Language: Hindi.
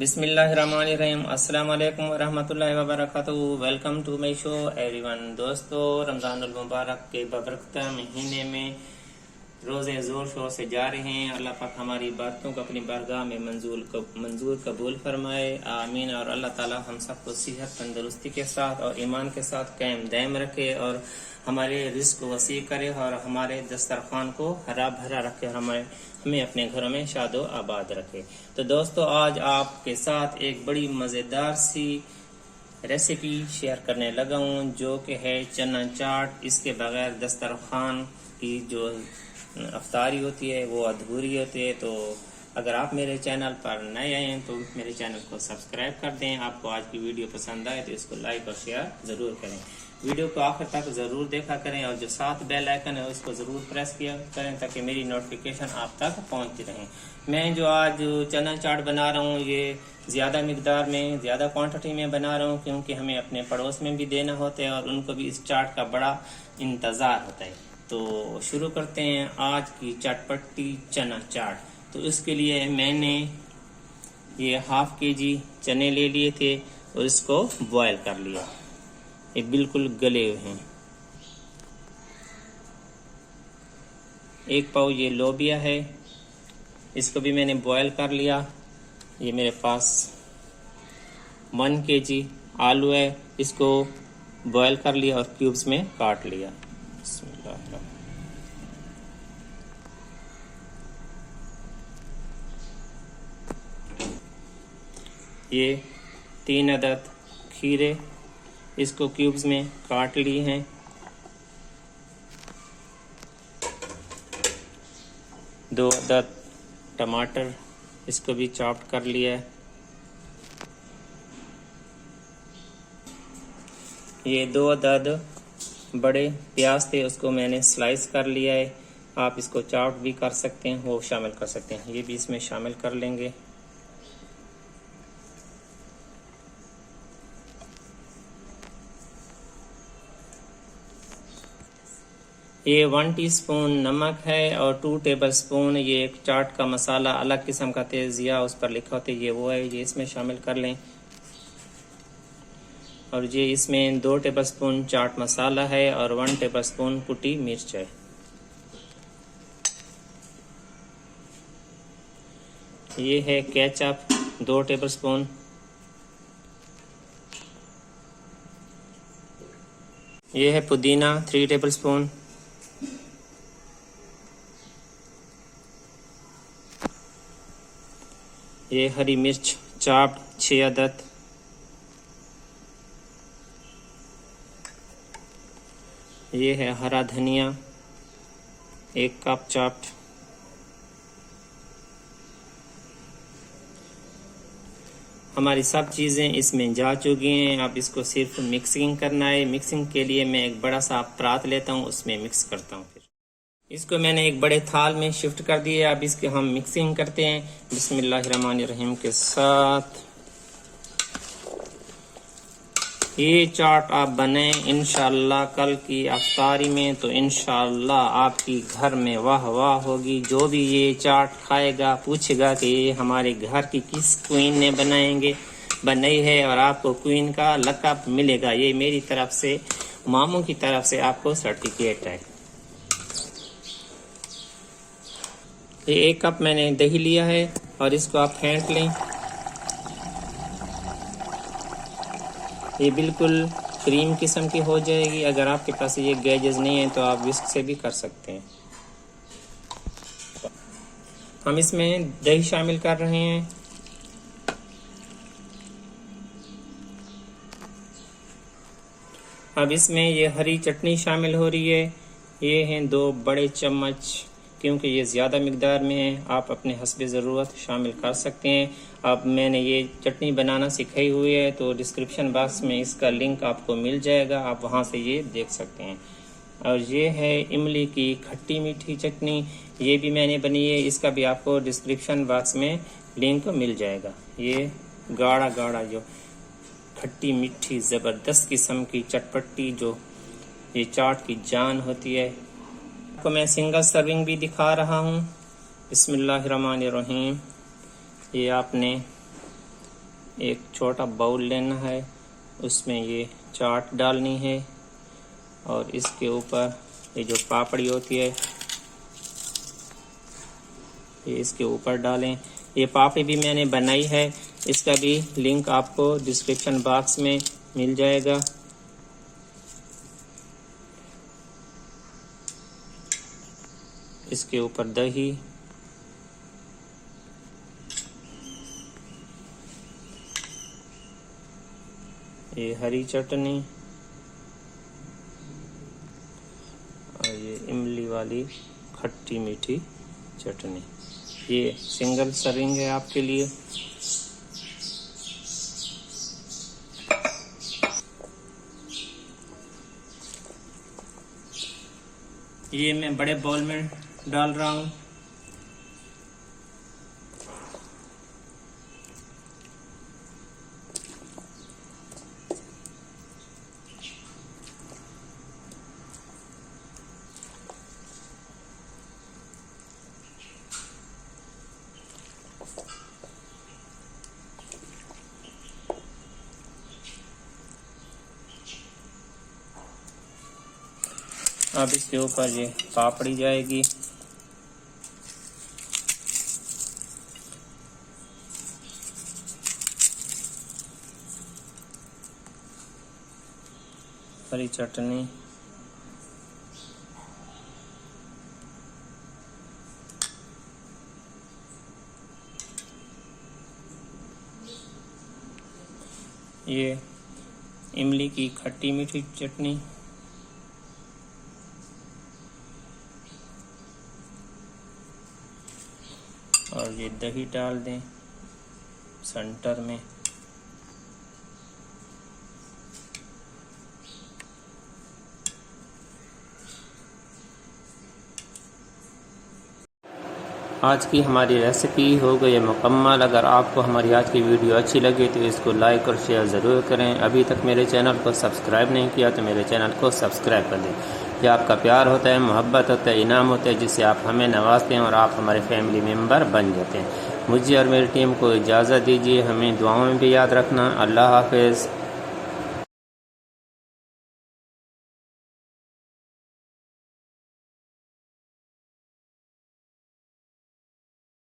बिस्मिल्लाहिर्रहमानिर्रहीम। अस्सलाम वालेकुम वरहमतुल्लाहि वबरकातुहू। Welcome to my show everyone. दोस्तों, रमज़ानुल मुबारक के बबरकत महीने में रोज़े ज़ोर शोर से जा रहे हैं। अल्लाह पाक हमारी बातों को अपनी बारगाह में मंजूर कबूल फरमाए, आमीन। और अल्लाह ताला हम सबको सेहत तंदुरुस्ती के साथ और ईमान के साथ कायम दायम रखे और हमारे रिज़्क़ को वसी करे और हमारे दस्तरखान को हरा भरा रखे और हमें अपने घरों में शादो आबाद रखे। तो दोस्तों, आज आपके साथ एक बड़ी मज़ेदार सी रेसिपी शेयर करने लगा हूँ, जो कि है चना चाट। इसके बगैर दस्तरखान की जो अफ्तारी होती है वो अधूरी होती है। तो अगर आप मेरे चैनल पर नए आए हैं तो मेरे चैनल को सब्सक्राइब कर दें। आपको आज की वीडियो पसंद आए तो इसको लाइक और शेयर ज़रूर करें। वीडियो को आखिर तक ज़रूर देखा करें और जो साथ बेल आइकन है उसको ज़रूर प्रेस किया करें ताकि मेरी नोटिफिकेशन आप तक पहुंचती रहे। मैं जो आज चना चाट बना रहा हूँ ये ज़्यादा मिकदार में, ज़्यादा क्वांटिटी में बना रहा हूँ, क्योंकि हमें अपने पड़ोस में भी देना होता है और उनको भी इस चाट का बड़ा इंतज़ार होता है। तो शुरू करते हैं आज की चटपटी चना चाट। तो इसके लिए मैंने ये हाफ केजी चने ले लिए थे और इसको बॉयल कर लिया। ये बिल्कुल गले हुए हैं। एक पाव ये लोबिया है, इसको भी मैंने बॉयल कर लिया। ये मेरे पास 1 केजी आलू है, इसको बॉयल कर लिया और क्यूब्स में काट लिया। ये 3 अदद खीरे, इसको क्यूब्स में काट लिए हैं। दो अदद टमाटर, इसको भी चॉप कर लिया है। ये 2 अदद बड़े प्याज थे, उसको मैंने स्लाइस कर लिया है। आप इसको चॉप भी कर सकते हैं, वो शामिल कर सकते हैं। ये भी इसमें शामिल कर लेंगे। ये 1 टीस्पून नमक है और 2 टेबलस्पून ये एक चाट का मसाला अलग किस्म का तेज़िया उस पर लिखा होता है, ये वो है, ये इसमें शामिल कर लें। और ये इसमें 2 टेबलस्पून चाट मसाला है और 1 टेबलस्पून कुटी मिर्च है। ये है केचप 2 टेबलस्पून। ये है पुदीना 3 टेबलस्पून। ये हरी मिर्च चाप्ड 6 अदद। ये है हरा धनिया 1 कप चाप्ड। हमारी सब चीज़ें इसमें जा चुकी हैं। अब इसको सिर्फ मिक्सिंग करना है। मिक्सिंग के लिए मैं एक बड़ा सा परात लेता हूँ, उसमें मिक्स करता हूँ। फिर इसको मैंने एक बड़े थाल में शिफ्ट कर दिया। अब इसके हम मिक्सिंग करते हैं बिस्मिल्लाहिर्रहमानिर्रहीम के साथ। ये चाट आप बने इंशाल्लाह कल की अफ्तारी में, तो इंशाल्लाह आपकी घर में वाह वाह होगी। जो भी ये चाट खाएगा पूछेगा कि ये हमारे घर की किस क्वीन ने बनाई है और आपको क्वीन का लक़ब मिलेगा। ये मेरी तरफ से, मामू की तरफ से आपको सर्टिफिकेट है। ये 1 कप मैंने दही लिया है और इसको आप फेंट लें। ये बिल्कुल क्रीम किस्म की हो जाएगी। अगर आपके पास ये गैजेस नहीं है तो आप विस्क से भी कर सकते हैं। हम इसमें दही शामिल कर रहे हैं। अब इसमें ये हरी चटनी शामिल हो रही है। ये हैं 2 बड़े चम्मच, क्योंकि ये ज़्यादा मिकदार में है, आप अपने हस्बे ज़रूरत शामिल कर सकते हैं। अब मैंने ये चटनी बनाना सिखाई हुई है, तो डिस्क्रिप्शन बॉक्स में इसका लिंक आपको मिल जाएगा, आप वहाँ से ये देख सकते हैं। और ये है इमली की खट्टी मीठी चटनी, ये भी मैंने बनी है, इसका भी आपको डिस्क्रिप्शन बॉक्स में लिंक मिल जाएगा। ये गाढ़ा गाढ़ा जो खट्टी मीठी ज़बरदस्त किस्म की चटपटी जो ये चाट की जान होती है। आपको मैं सिंगल सर्विंग भी दिखा रहा हूँ। बिस्मिल्लाहिर्रहमानिर्रहीम। ये आपने एक छोटा बाउल लेना है, उसमें ये चाट डालनी है और इसके ऊपर ये जो पापड़ी होती है ये इसके ऊपर डालें। ये पापड़ी भी मैंने बनाई है, इसका भी लिंक आपको डिस्क्रिप्शन बॉक्स में मिल जाएगा। इसके ऊपर दही, ये हरी चटनी और ये इमली वाली खट्टी मीठी चटनी। ये सिंगल सर्विंग है आपके लिए। ये मैं बड़े बाउल में डाल रहा हूँ। अब इसके ऊपर ये पापड़ी जाएगी। हरी चटनी, ये इमली की खट्टी मीठी चटनी, और ये दही डाल दें सेंटर में। आज की हमारी रेसिपी हो गई है मुकम्मल। अगर आपको हमारी आज की वीडियो अच्छी लगी तो इसको लाइक और शेयर ज़रूर करें। अभी तक मेरे चैनल को सब्सक्राइब नहीं किया तो मेरे चैनल को सब्सक्राइब कर दें। ये आपका प्यार होता है, मोहब्बत होता है, इनाम होता है, जिससे आप हमें नवाजते हैं और आप हमारे फैमिली मेम्बर बन जाते हैं। मुझे और मेरी टीम को इजाज़त दीजिए। हमें दुआओं में भी याद रखना। अल्लाह हाफिज़।